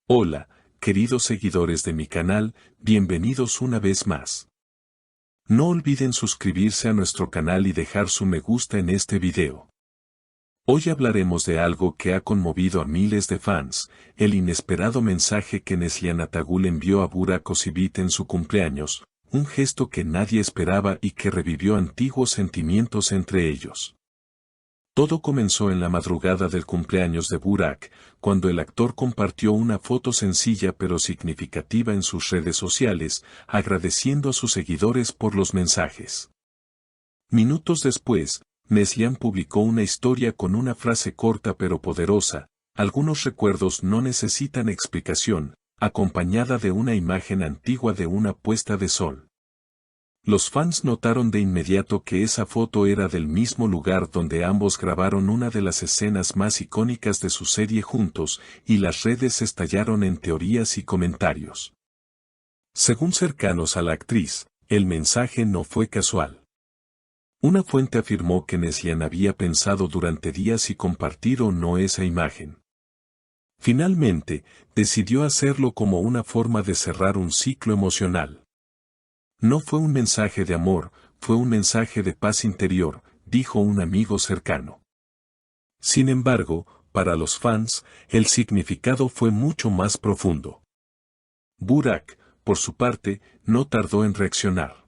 Hola, queridos seguidores de mi canal, bienvenidos una vez más. No olviden suscribirse a nuestro canal y dejar su me gusta en este video. Hoy hablaremos de algo que ha conmovido a miles de fans, el inesperado mensaje que Neslihan Atagül envió a Burak Özçivit en su cumpleaños, un gesto que nadie esperaba y que revivió antiguos sentimientos entre ellos. Todo comenzó en la madrugada del cumpleaños de Burak, cuando el actor compartió una foto sencilla pero significativa en sus redes sociales, agradeciendo a sus seguidores por los mensajes. Minutos después, Neslihan publicó una historia con una frase corta pero poderosa: algunos recuerdos no necesitan explicación, acompañada de una imagen antigua de una puesta de sol. Los fans notaron de inmediato que esa foto era del mismo lugar donde ambos grabaron una de las escenas más icónicas de su serie juntos, y las redes estallaron en teorías y comentarios. Según cercanos a la actriz, el mensaje no fue casual. Una fuente afirmó que Neslihan había pensado durante días si compartir o no esa imagen. Finalmente, decidió hacerlo como una forma de cerrar un ciclo emocional. No fue un mensaje de amor, fue un mensaje de paz interior, dijo un amigo cercano. Sin embargo, para los fans, el significado fue mucho más profundo. Burak, por su parte, no tardó en reaccionar.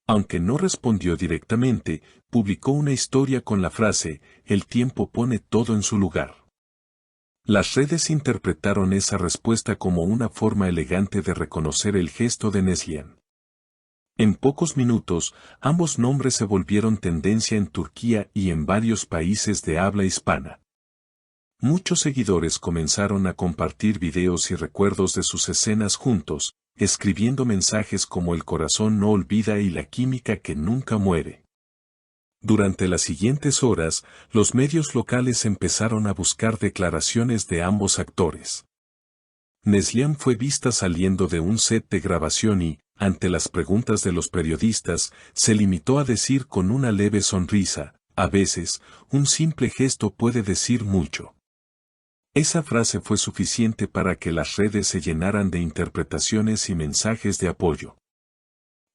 Aunque no respondió directamente, publicó una historia con la frase: "El tiempo pone todo en su lugar". Las redes interpretaron esa respuesta como una forma elegante de reconocer el gesto de Neslihan. En pocos minutos, ambos nombres se volvieron tendencia en Turquía y en varios países de habla hispana. Muchos seguidores comenzaron a compartir videos y recuerdos de sus escenas juntos, escribiendo mensajes como "el corazón no olvida" y "la química que nunca muere". Durante las siguientes horas, los medios locales empezaron a buscar declaraciones de ambos actores. Neslihan fue vista saliendo de un set de grabación y, ante las preguntas de los periodistas, se limitó a decir con una leve sonrisa: "A veces, un simple gesto puede decir mucho". Esa frase fue suficiente para que las redes se llenaran de interpretaciones y mensajes de apoyo.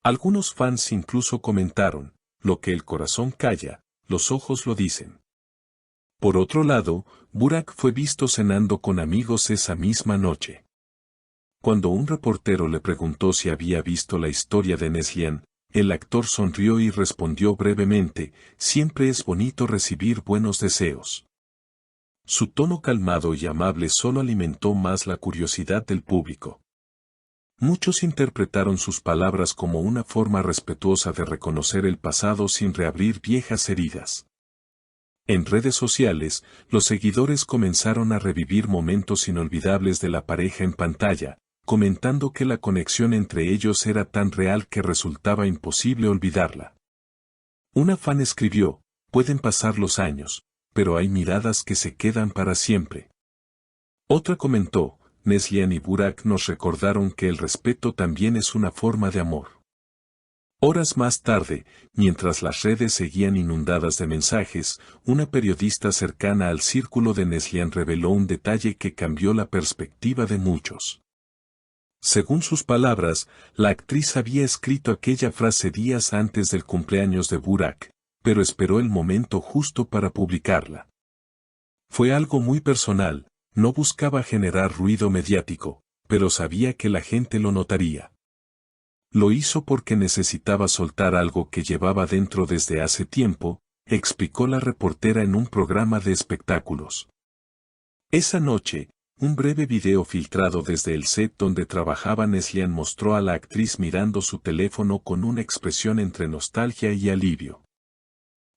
Algunos fans incluso comentaron: "Lo que el corazón calla, los ojos lo dicen". Por otro lado, Burak fue visto cenando con amigos esa misma noche. Cuando un reportero le preguntó si había visto la historia de Neslihan, el actor sonrió y respondió brevemente: "Siempre es bonito recibir buenos deseos". Su tono calmado y amable solo alimentó más la curiosidad del público. Muchos interpretaron sus palabras como una forma respetuosa de reconocer el pasado sin reabrir viejas heridas. En redes sociales, los seguidores comenzaron a revivir momentos inolvidables de la pareja en pantalla, comentando que la conexión entre ellos era tan real que resultaba imposible olvidarla. Una fan escribió: "Pueden pasar los años, pero hay miradas que se quedan para siempre". Otra comentó: "Neslihan y Burak nos recordaron que el respeto también es una forma de amor". Horas más tarde, mientras las redes seguían inundadas de mensajes, una periodista cercana al círculo de Neslihan reveló un detalle que cambió la perspectiva de muchos. Según sus palabras, la actriz había escrito aquella frase días antes del cumpleaños de Burak, pero esperó el momento justo para publicarla. Fue algo muy personal, no buscaba generar ruido mediático, pero sabía que la gente lo notaría. Lo hizo porque necesitaba soltar algo que llevaba dentro desde hace tiempo, explicó la reportera en un programa de espectáculos. Esa noche, un breve video filtrado desde el set donde trabajaba Neslihan mostró a la actriz mirando su teléfono con una expresión entre nostalgia y alivio.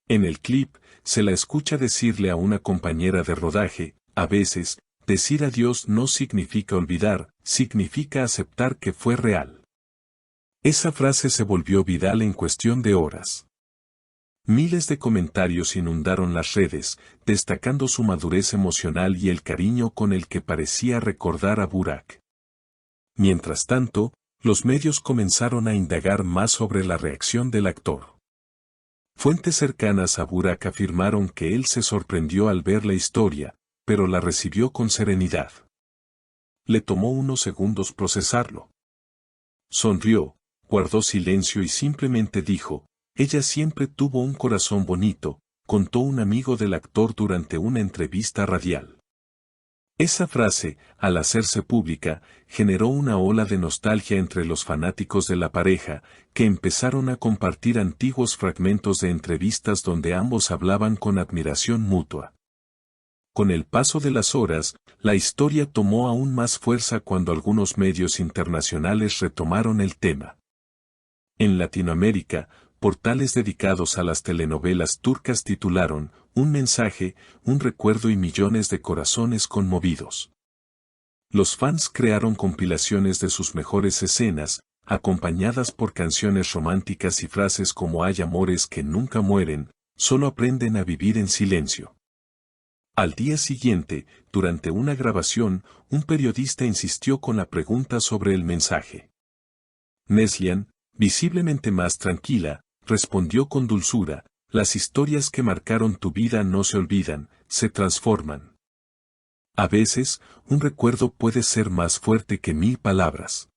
En el clip, se la escucha decirle a una compañera de rodaje: "A veces, decir adiós no significa olvidar, significa aceptar que fue real". Esa frase se volvió viral en cuestión de horas. Miles de comentarios inundaron las redes, destacando su madurez emocional y el cariño con el que parecía recordar a Burak. Mientras tanto, los medios comenzaron a indagar más sobre la reacción del actor. Fuentes cercanas a Burak afirmaron que él se sorprendió al ver la historia, pero la recibió con serenidad. Le tomó unos segundos procesarlo. Sonrió, guardó silencio y simplemente dijo, ella siempre tuvo un corazón bonito, contó un amigo del actor durante una entrevista radial. Esa frase, al hacerse pública, generó una ola de nostalgia entre los fanáticos de la pareja, que empezaron a compartir antiguos fragmentos de entrevistas donde ambos hablaban con admiración mutua. Con el paso de las horas, la historia tomó aún más fuerza cuando algunos medios internacionales retomaron el tema. En Latinoamérica, portales dedicados a las telenovelas turcas titularon Un mensaje, un recuerdo y millones de corazones conmovidos. Los fans crearon compilaciones de sus mejores escenas, acompañadas por canciones románticas y frases como hay amores que nunca mueren, solo aprenden a vivir en silencio. Al día siguiente, durante una grabación, un periodista insistió con la pregunta sobre el mensaje. Neslihan, visiblemente más tranquila, respondió con dulzura, las historias que marcaron tu vida no se olvidan, se transforman. A veces, un recuerdo puede ser más fuerte que 1000 palabras.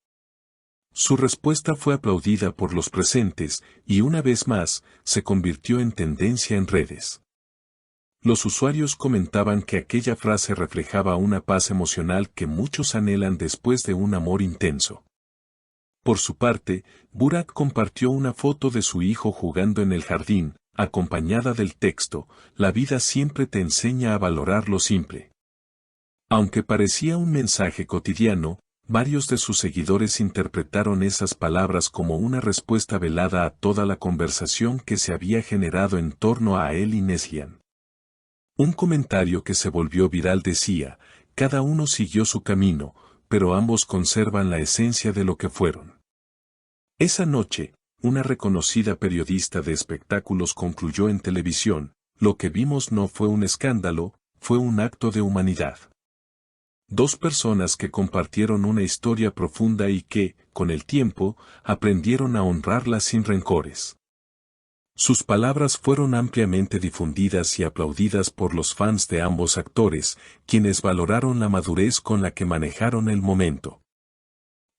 Su respuesta fue aplaudida por los presentes, y una vez más, se convirtió en tendencia en redes. Los usuarios comentaban que aquella frase reflejaba una paz emocional que muchos anhelan después de un amor intenso. Por su parte, Burak compartió una foto de su hijo jugando en el jardín, acompañada del texto, la vida siempre te enseña a valorar lo simple. Aunque parecía un mensaje cotidiano, varios de sus seguidores interpretaron esas palabras como una respuesta velada a toda la conversación que se había generado en torno a él y Neslihan. Un comentario que se volvió viral decía, cada uno siguió su camino, pero ambos conservan la esencia de lo que fueron. Esa noche, una reconocida periodista de espectáculos concluyó en televisión, lo que vimos no fue un escándalo, fue un acto de humanidad. Dos personas que compartieron una historia profunda y que, con el tiempo, aprendieron a honrarla sin rencores. Sus palabras fueron ampliamente difundidas y aplaudidas por los fans de ambos actores, quienes valoraron la madurez con la que manejaron el momento.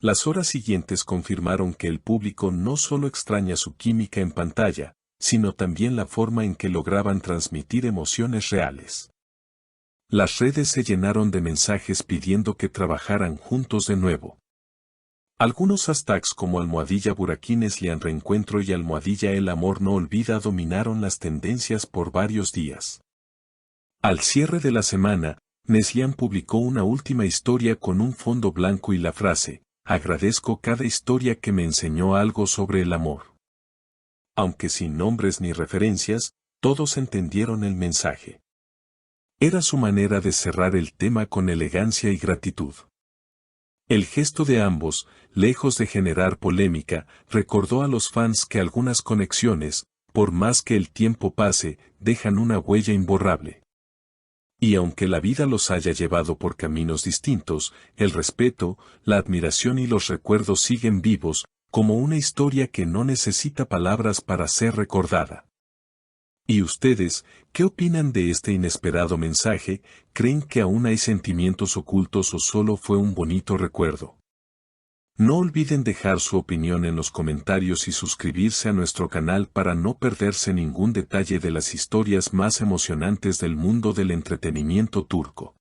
Las horas siguientes confirmaron que el público no solo extraña su química en pantalla, sino también la forma en que lograban transmitir emociones reales. Las redes se llenaron de mensajes pidiendo que trabajaran juntos de nuevo. Algunos hashtags como #Burakí-Neslihan reencuentro y #El amor no olvida dominaron las tendencias por varios días. Al cierre de la semana, Neslihan publicó una última historia con un fondo blanco y la frase, agradezco cada historia que me enseñó algo sobre el amor. Aunque sin nombres ni referencias, todos entendieron el mensaje. Era su manera de cerrar el tema con elegancia y gratitud. El gesto de ambos, lejos de generar polémica, recordó a los fans que algunas conexiones, por más que el tiempo pase, dejan una huella imborrable. Y aunque la vida los haya llevado por caminos distintos, el respeto, la admiración y los recuerdos siguen vivos, como una historia que no necesita palabras para ser recordada. ¿Y ustedes, qué opinan de este inesperado mensaje? ¿Creen que aún hay sentimientos ocultos o solo fue un bonito recuerdo? No olviden dejar su opinión en los comentarios y suscribirse a nuestro canal para no perderse ningún detalle de las historias más emocionantes del mundo del entretenimiento turco.